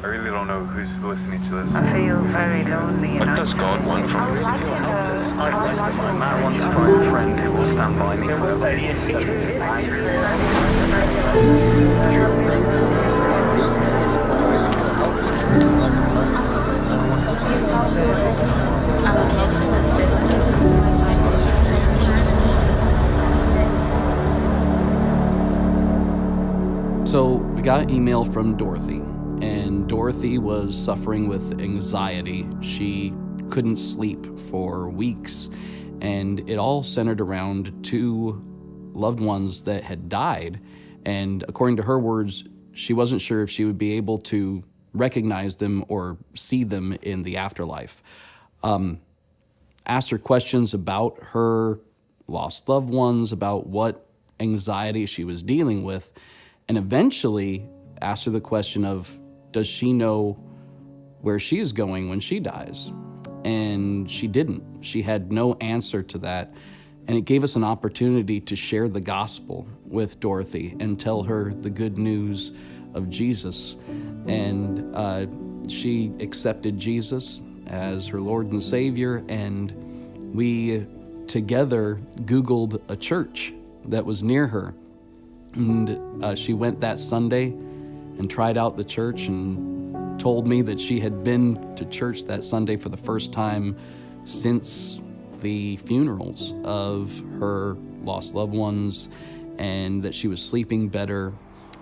I really don't know who's listening to this. I feel very lonely. What does God want from me? I feel helpless. I've listed my Matt once find a friend who will stand by me. So we got an email from Dorothy, and Dorothy was suffering with anxiety. She couldn't sleep for weeks, and it all centered around two loved ones that had died. And according to her words, she wasn't sure if she would be able to recognize them or see them in the afterlife. Asked her questions about her lost loved ones, about what anxiety she was dealing with, and eventually asked her the question of, does she know where she is going when she dies? And she didn't. She had no answer to that. And it gave us an opportunity to share the gospel with Dorothy and tell her the good news of Jesus. And she accepted Jesus as her Lord and Savior, and we together Googled a church that was near her. And she went that Sunday and tried out the church and told me that she had been to church that Sunday for the first time since the funerals of her lost loved ones, and that she was sleeping better,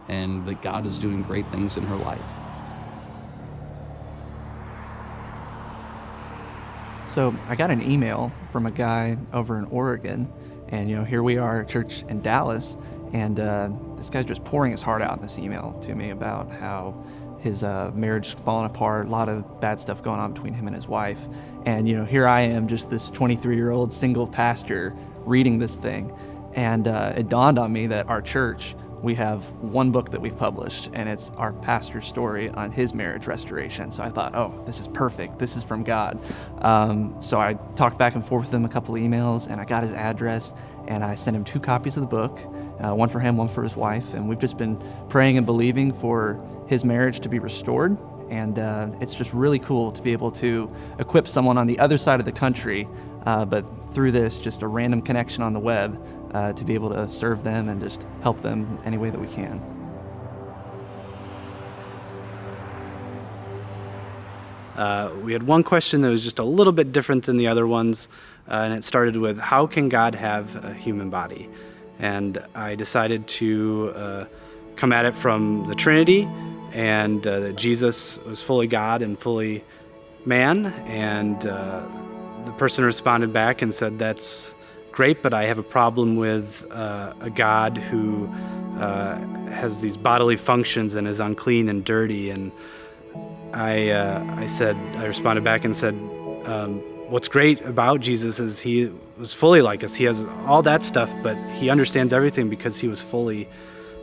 and that God is doing great things in her life. So I got an email from a guy over in Oregon, and here we are at church in Dallas, and this guy's just pouring his heart out in this email to me about how his marriage is falling apart, a lot of bad stuff going on between him and his wife. And here I am, just this 23-year-old single pastor reading this thing. And it dawned on me that our church, we have one book that we've published, and it's our pastor's story on his marriage restoration. So I thought, oh, this is perfect. This is from God. So I talked back and forth with him a couple of emails, and I got his address, and I sent him 2 copies of the book, one for him, one for his wife. And we've just been praying and believing for his marriage to be restored. And it's just really cool to be able to equip someone on the other side of the country, but through this, just a random connection on the web, to be able to serve them and just help them any way that we can. We had one question that was just a little bit different than the other ones, and it started with, how can God have a human body? And I decided to come at it from the Trinity, and that Jesus was fully God and fully man. And the person responded back and said, that's great, but I have a problem with a God who has these bodily functions and is unclean and dirty. And I responded back and said, what's great about Jesus is he was fully like us. He has all that stuff, but he understands everything because he was fully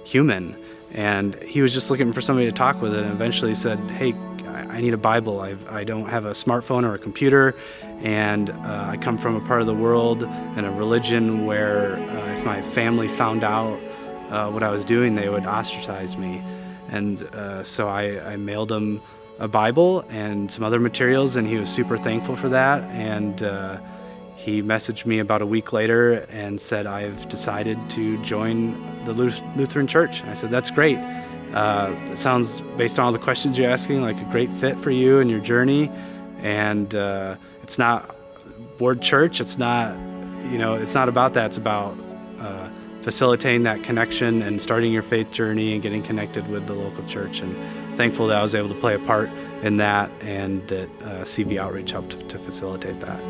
human. And he was just looking for somebody to talk with, and eventually said, hey, I need a Bible. I don't have a smartphone or a computer, and I come from a part of the world and a religion where if my family found out what I was doing, they would ostracize me. And so I mailed him a Bible and some other materials, and he was super thankful for that. And he messaged me about a week later and said, I've decided to join the Lutheran Church. And I said, that's great. It sounds, based on all the questions you're asking, like a great fit for you and your journey. And it's not word church. It's not, it's not about that. It's about facilitating that connection and starting your faith journey and getting connected with the local church. And thankful that I was able to play a part in that, and that CV Outreach helped to facilitate that.